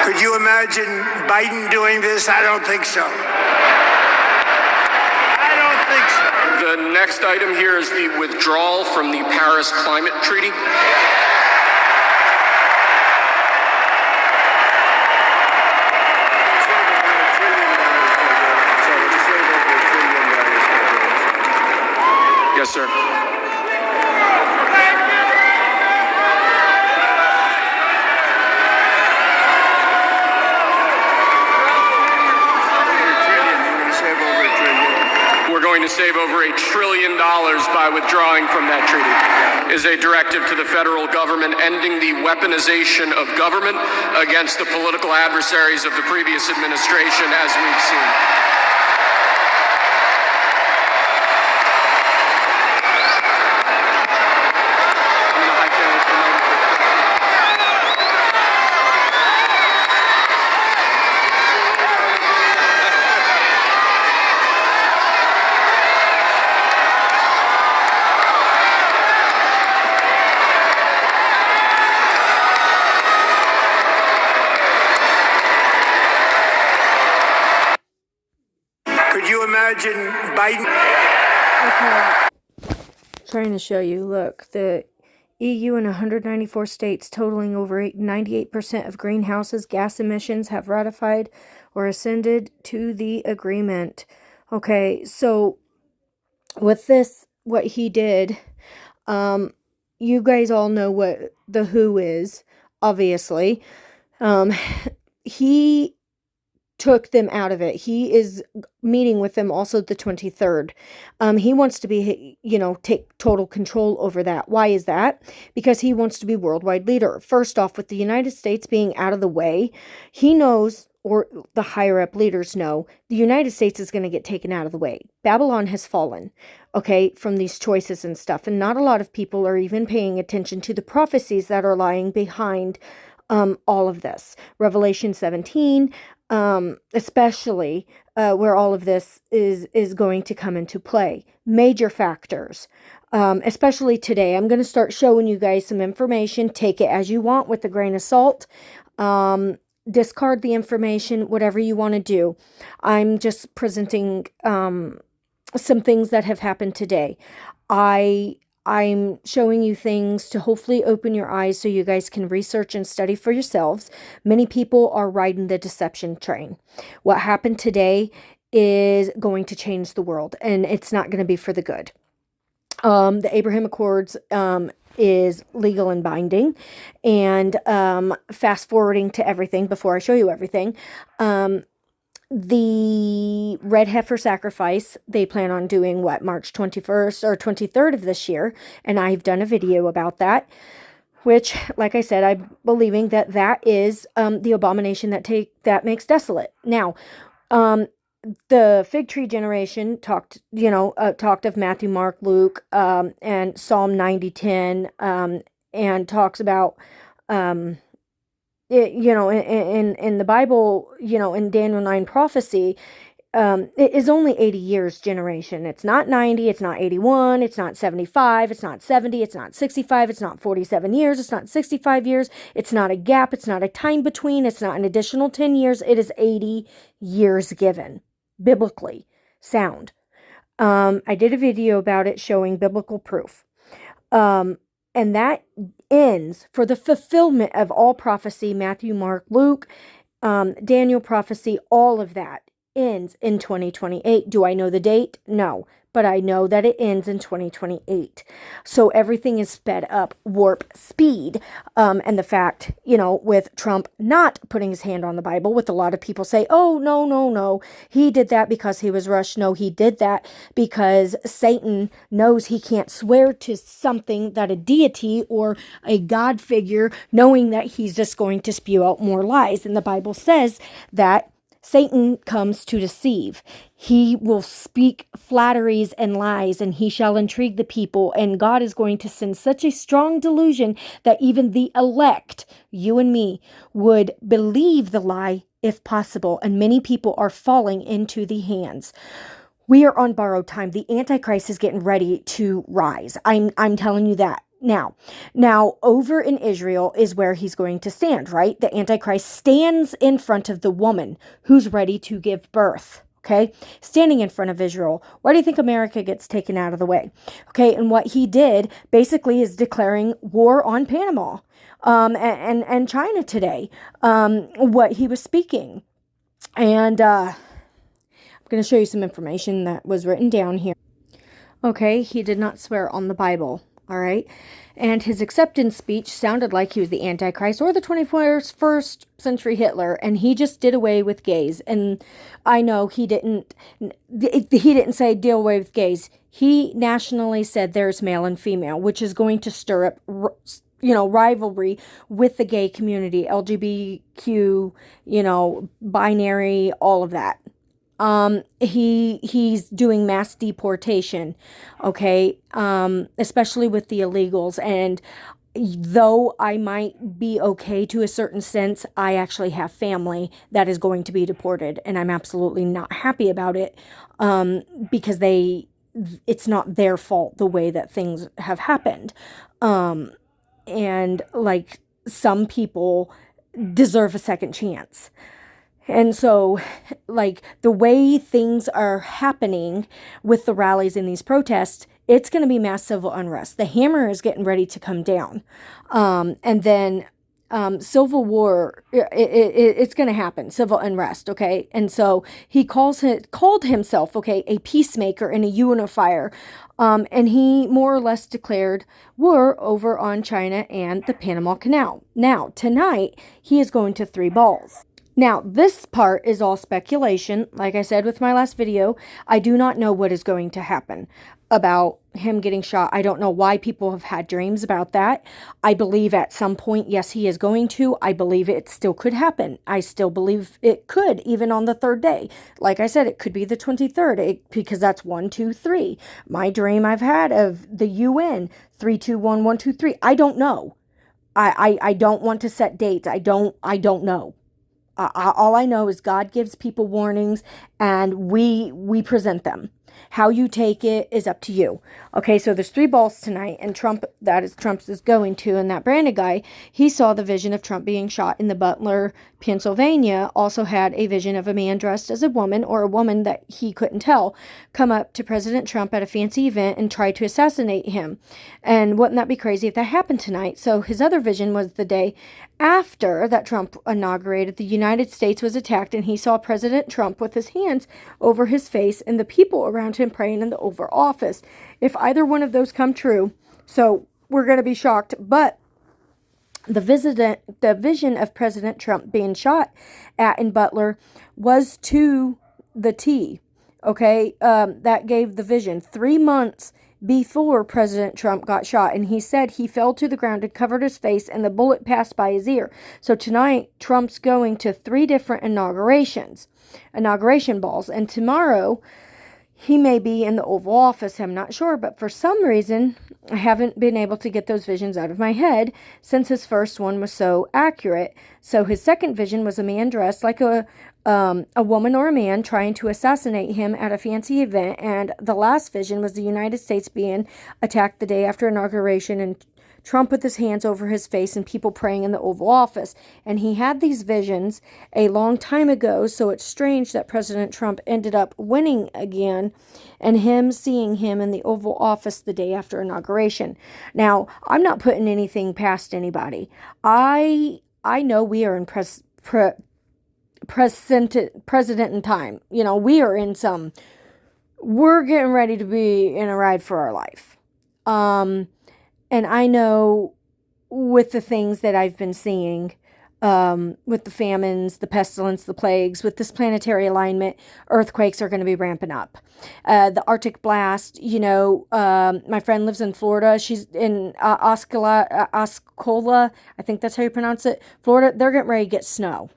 Could you imagine Biden doing this? I don't think so. I don't think so. The next item here is the withdrawal from the Paris Climate Treaty. Yes, sir. We're going to save over $1 trillion by withdrawing from that treaty. Is a directive to the federal government ending the weaponization of government against the political adversaries of the previous administration, as we've seen. Could you imagine Biden? Okay. Trying to show you, look, the EU and 194 states totaling over 98% of greenhouse gas emissions have ratified or ascended to the agreement. Okay, so with this, what he did, you guys all know what the WHO is, obviously. He took them out of it. He is meeting with them also the 23rd. He wants to be, take total control over that. Why is that? Because he wants to be worldwide leader. First off, with the United States being out of the way, he knows, or the higher up leaders know, the United States is going to get taken out of the way. Babylon has fallen, okay, from these choices and stuff. And not a lot of people are even paying attention to the prophecies that are lying behind all of this. Revelation 17, especially where all of this is going to come into play. Major factors, especially today. I'm going to start showing you guys some information. Take it as you want with a grain of salt. Discard the information, whatever you want to do. I'm just presenting some things that have happened today. I'm showing you things to hopefully open your eyes so you guys can research and study for yourselves. Many people are riding the deception train. What happened today is going to change the world, and it's not going to be for the good. The Abraham Accords is legal and binding. And fast forwarding to everything, before I show you everything, the red heifer sacrifice, they plan on doing March 21st or 23rd of this year. And I've done a video about that, which, like I said, I'm believing that that is the abomination that makes desolate. Now, the fig tree generation talked of Matthew, Mark, Luke, and Psalm 90:10, and talks about, in the Bible, in Daniel 9 prophecy, it is only 80 years generation. It's not 90, it's not 81, it's not 75, it's not 70, it's not 65, it's not 47 years, it's not 65 years, it's not a gap, it's not a time between, it's not an additional 10 years, it is 80 years given, biblically sound. I did a video about it showing biblical proof. And that ends for the fulfillment of all prophecy, Matthew, Mark, Luke, Daniel prophecy, all of that ends in 2028. Do I know the date? No. But I know that it ends in 2028. So everything is sped up, warp speed. And the fact, with Trump not putting his hand on the Bible, with a lot of people say, oh, no, he did that because he was rushed. No, he did that because Satan knows he can't swear to something that a deity or a God figure, knowing that he's just going to spew out more lies. And the Bible says that Satan comes to deceive. He will speak flatteries and lies, and he shall intrigue the people. And God is going to send such a strong delusion that even the elect, you and me, would believe the lie if possible. And many people are falling into the hands. We are on borrowed time. The Antichrist is getting ready to rise. I'm telling you that. Now, over in Israel is where he's going to stand, right? The Antichrist stands in front of the woman who's ready to give birth. Okay, standing in front of Israel. Why do you think America gets taken out of the way? Okay, and what he did basically is declaring war on Panama and China today. What he was speaking. And I'm going to show you some information that was written down here. Okay, he did not swear on the Bible. All right. And his acceptance speech sounded like he was the Antichrist or the 21st century Hitler, and he just did away with gays. And I know he didn't say do away with gays. He nationally said there's male and female, which is going to stir up, rivalry with the gay community, LGBTQ, binary, all of that. He's doing mass deportation, okay, especially with the illegals. And though I might be okay to a certain sense, I actually have family that is going to be deported, and I'm absolutely not happy about it, because it's not their fault the way that things have happened. And like, some people deserve a second chance. And so, like, the way things are happening with the rallies and these protests, it's going to be mass civil unrest. The hammer is getting ready to come down. And then civil war, it's going to happen, civil unrest, okay? And so he called himself, okay, a peacemaker and a unifier. And he more or less declared war over on China and the Panama Canal. Now, tonight, he is going to 3 balls. Now, this part is all speculation. Like I said with my last video, I do not know what is going to happen about him getting shot. I don't know why people have had dreams about that. I believe at some point, yes, he is going to. I believe it still could happen. I still believe it could, even on the 3rd day. Like I said, it could be the 23rd, because that's 1, 2, 3. My dream I've had of the UN, 3, 2, 1, 1, 2, 3. I don't know. I don't want to set dates. I don't know. All I know is God gives people warnings, and we present them. How you take it is up to you. Okay, so there's 3 balls tonight, and Trump is going to, and that Brandon guy, he saw the vision of Trump being shot in the Butler, Pennsylvania, also had a vision of a man dressed as a woman, or a woman that he couldn't tell, come up to President Trump at a fancy event and try to assassinate him. And wouldn't that be crazy if that happened tonight? So his other vision was the day after that Trump inaugurated, the United States was attacked, and he saw President Trump with his hands over his face and the people around him praying in the Oval Office. If either one of those come true, so we're going to be shocked. But the vision of President Trump being shot at in Butler was to the T. Okay, that gave the vision 3 months before President Trump got shot, and he said he fell to the ground and covered his face, and the bullet passed by his ear. So tonight, Trump's going to 3 different inauguration balls, and tomorrow he may be in the Oval Office. I'm not sure, but for some reason, I haven't been able to get those visions out of my head since his first one was so accurate. So his second vision was a man dressed like a woman or a man trying to assassinate him at a fancy event. And the last vision was the United States being attacked the day after inauguration, and Trump with his hands over his face and people praying in the Oval Office. And he had these visions a long time ago, so it's strange that President Trump ended up winning again, and him seeing him in the Oval Office the day after inauguration. Now, I'm not putting anything past anybody. I know we are in president time. We are in we're getting ready to be in a ride for our life. And I know with the things that I've been seeing, with the famines, the pestilence, the plagues, with this planetary alignment, earthquakes are going to be ramping up. The Arctic blast, my friend lives in Florida. She's in Osceola, I think that's how you pronounce it, Florida. They're getting ready to get snow.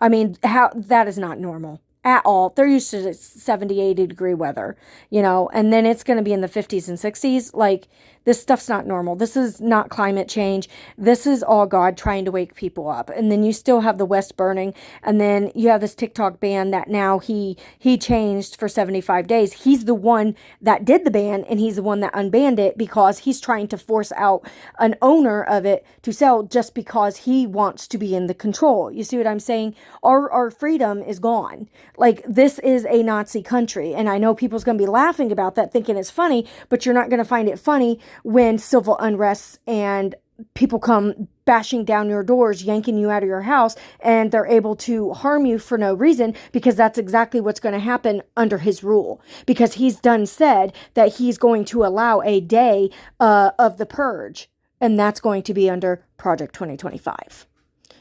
I mean, that is not normal. at all. They're used to 70, 80 degree weather, and then it's going to be in the 50s and 60s. Like, this stuff's not normal. This is not climate change. This is all God trying to wake people up. And then you still have the West burning. And then you have this TikTok ban that now he changed for 75 days. He's the one that did the ban, and he's the one that unbanned it because he's trying to force out an owner of it to sell just because he wants to be in the control. You see what I'm saying? Our freedom is gone. Like, this is a Nazi country. And I know people's going to be laughing about that, thinking it's funny, but you're not going to find it funny when civil unrest and people come bashing down your doors, yanking you out of your house, and they're able to harm you for no reason, because that's exactly what's going to happen under his rule. Because he's done said that he's going to allow a day of the purge, and that's going to be under Project 2025.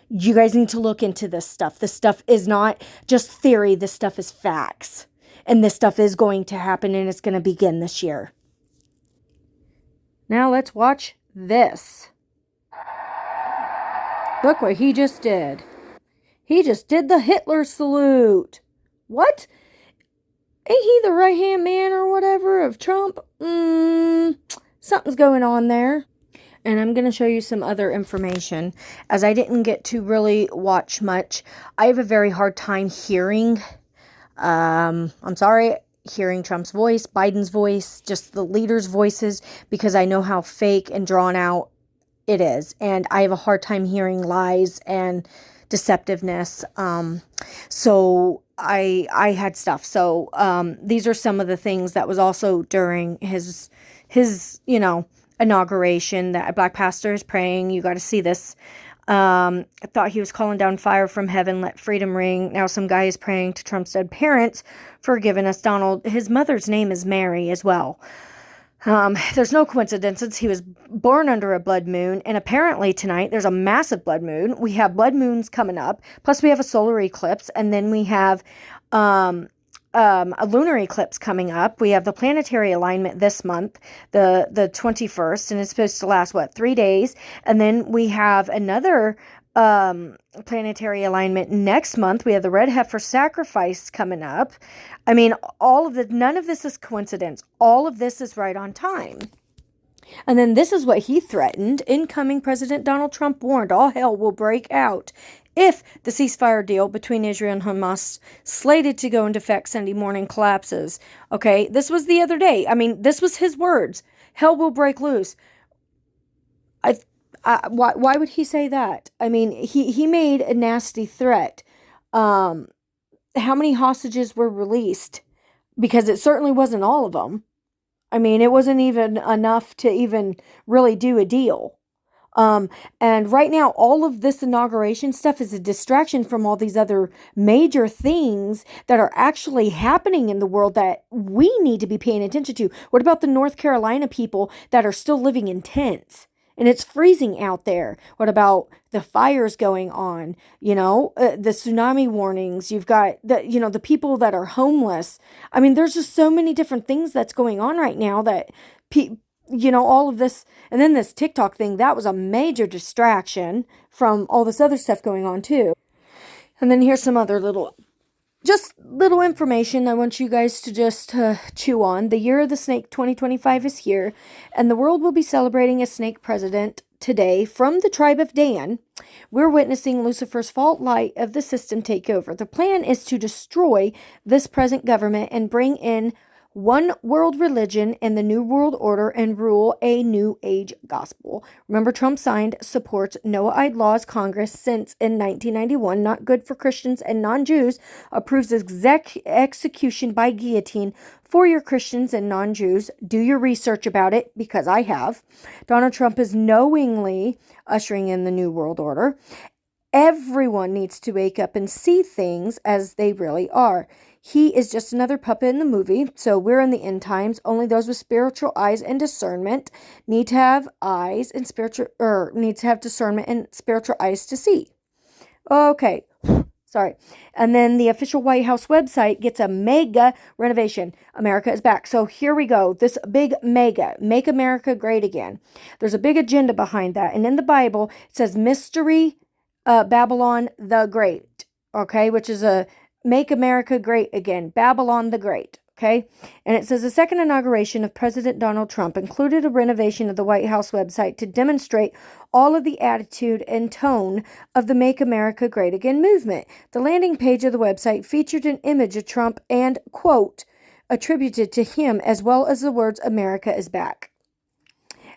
You guys need to look into this stuff. This stuff is not just theory. This stuff is facts. And this stuff is going to happen, and it's going to begin this year. Now let's watch this. Look what he just did. He just did the Hitler salute. What? Ain't he the right-hand man or whatever of Trump? Something's going on there. And I'm going to show you some other information, as I didn't get to really watch much. I have a very hard time hearing, hearing Trump's voice, Biden's voice, just the leaders' voices, because I know how fake and drawn out it is. And I have a hard time hearing lies and deceptiveness. So I had stuff. So these are some of the things that was also during his inauguration, that a black pastor is praying. You got to see this. I thought he was calling down fire from heaven, let freedom ring. Now some guy is praying to Trump's dead parents for giving us Donald. His mother's name is Mary as well. There's no coincidences. He was born under a blood moon, and apparently tonight there's a massive blood moon. We have blood moons coming up, plus we have a solar eclipse, and then we have a lunar eclipse coming up. We have the planetary alignment this month, the 21st, and it's supposed to last, 3 days? And then we have another planetary alignment next month. We have the red heifer sacrifice coming up. I mean, none of this is coincidence. All of this is right on time. And then this is what he threatened. Incoming President Donald Trump warned all hell will break out if the ceasefire deal between Israel and Hamas, slated to go into effect Sunday morning, collapses. Okay, this was the other day. I mean, this was his words. Hell will break loose. Why would he say that? I mean, he made a nasty threat. How many hostages were released? Because it certainly wasn't all of them. I mean, it wasn't even enough to even really do a deal. And right now, all of this inauguration stuff is a distraction from all these other major things that are actually happening in the world that we need to be paying attention to. What about the North Carolina people that are still living in tents? And it's freezing out there. What about the fires going on? The tsunami warnings. You've got the people that are homeless. I mean, there's just so many different things that's going on right now that all of this. And then this TikTok thing, that was a major distraction from all this other stuff going on too. And then here's some other little information I want you guys to just chew on. The year of the snake 2025 is here, and the world will be celebrating a snake president today. From the tribe of Dan, we're witnessing Lucifer's fault light of the system take over. The plan is to destroy this present government and bring in one world religion and the new world order and rule a new age gospel. Remember, Trump supports Noahide laws. Congress since in 1991, not good for Christians and non-Jews, approves execution by guillotine for your Christians and non-Jews. Do your research about it, because I have. Donald Trump is knowingly ushering in the new world order. Everyone needs to wake up and see things as they really are. He is just another puppet in the movie. So we're in the end times. Only those with spiritual eyes and discernment need to have discernment and spiritual eyes to see. Okay. Sorry. And then the official White House website gets a mega renovation. America is back. So here we go. This big mega, make America great again. There's a big agenda behind that. And in the Bible, it says Mystery Babylon the Great. Okay. Which is a Make America Great Again, Babylon the Great. Okay. And it says the second inauguration of President Donald Trump included a renovation of the White House website to demonstrate all of the attitude and tone of the Make America Great Again movement. The landing page of the website featured an image of Trump and, quote, attributed to him, as well as the words America is back.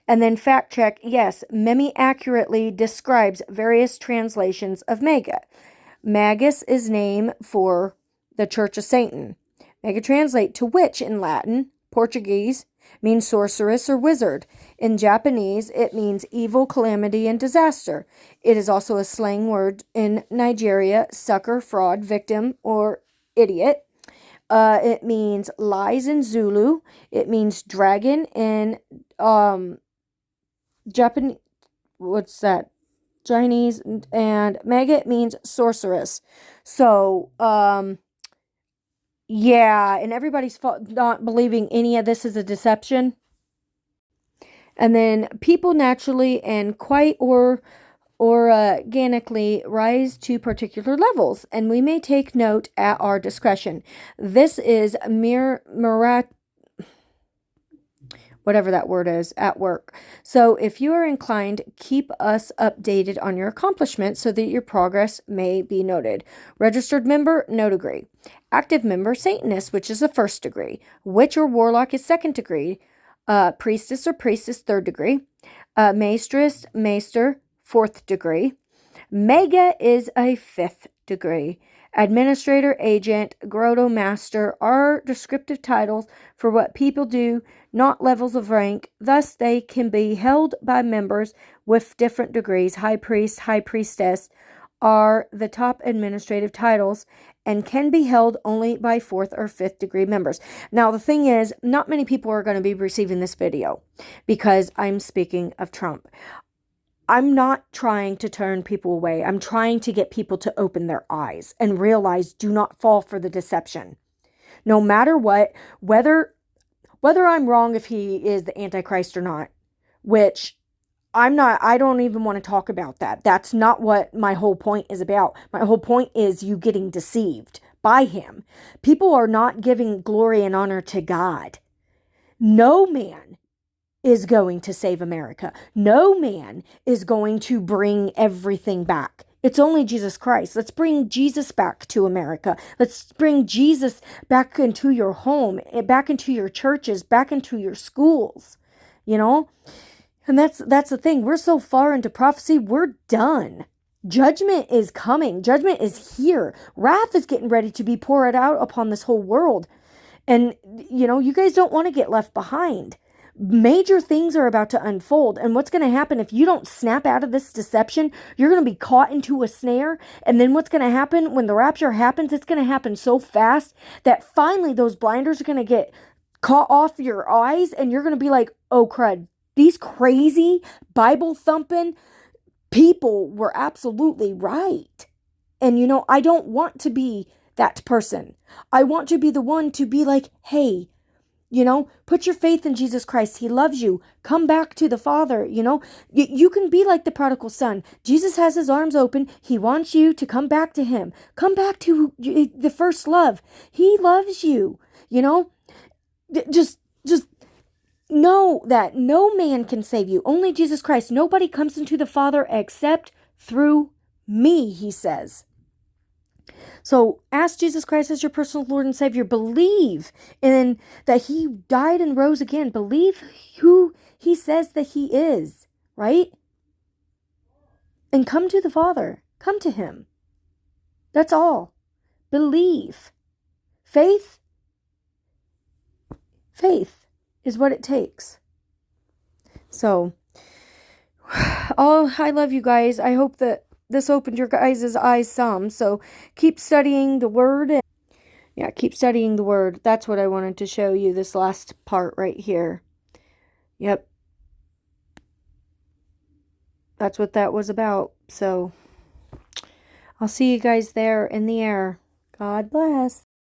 And then fact check, yes, Memi accurately describes various translations of MAGA. Magus is name for the Church of Satan. Mega translate to witch in Latin. Portuguese means sorceress or wizard. In Japanese, it means evil, calamity, and disaster. It is also a slang word in Nigeria, sucker, fraud, victim, or idiot. It means lies in Zulu. It means dragon in Japanese. What's that? Chinese. And maggot means sorceress. So, yeah, and everybody's not believing any of this is a deception. And then people naturally and quite or organically rise to particular levels, and we may take note at our discretion. This is whatever that word is, at work. So if you are inclined, keep us updated on your accomplishments so that your progress may be noted. Registered member, no degree. Active member, Satanist, which is the first degree. Witch or warlock is second degree. Priestess or priestess, third degree. Maestress, maester, fourth degree. Mega is a fifth degree. Administrator, agent, grotto, master are descriptive titles for what people do, not levels of rank. Thus, they can be held by members with different degrees. High priest, high priestess are the top administrative titles and can be held only by fourth or fifth degree members. Now, the thing is, not many people are going to be receiving this video because I'm speaking of Trump. I'm not trying to turn people away. I'm trying to get people to open their eyes and realize, do not fall for the deception. No matter what, whether I'm wrong if he is the Antichrist or not, which I'm not, I don't even want to talk about that. That's not what my whole point is about. My whole point is you getting deceived by him. People are not giving glory and honor to God. No man is going to save America. No man is going to bring everything back. It's only Jesus Christ. Let's bring Jesus back to America. Let's bring Jesus back into your home, back into your churches, back into your schools, you know? And that's the thing. We're so far into prophecy, we're done. Judgment is coming. Judgment is here. Wrath is getting ready to be poured out upon this whole world. And, you know, you guys don't want to get left behind. Major things are about to unfold. And what's going to happen if you don't snap out of this deception? You're going to be caught into a snare. And then what's going to happen when the rapture happens? It's going to happen so fast that finally those blinders are going to get caught off your eyes. And you're going to be like, oh crud, these crazy Bible thumping people were absolutely right. And you know, I don't want to be that person. I want to be the one to be like, hey, you know, put your faith in Jesus Christ. He loves you. Come back to the Father. You know, you can be like the prodigal son. Jesus has his arms open. He wants you to come back to him. Come back to the first love. He loves you. You know, just know that no man can save you. Only Jesus Christ. Nobody comes into the Father except through me, he says. So ask Jesus Christ as your personal Lord and Savior. Believe in that he died and rose again. Believe who he says that he is, right? And come to the Father. Come to him. That's all. Believe. Faith is what it takes. So, I love you guys. I hope that this opened your guys' eyes some. So keep studying the word. Keep studying the word. That's what I wanted to show you, this last part right here. Yep. That's what that was about. So I'll see you guys there in the air. God bless.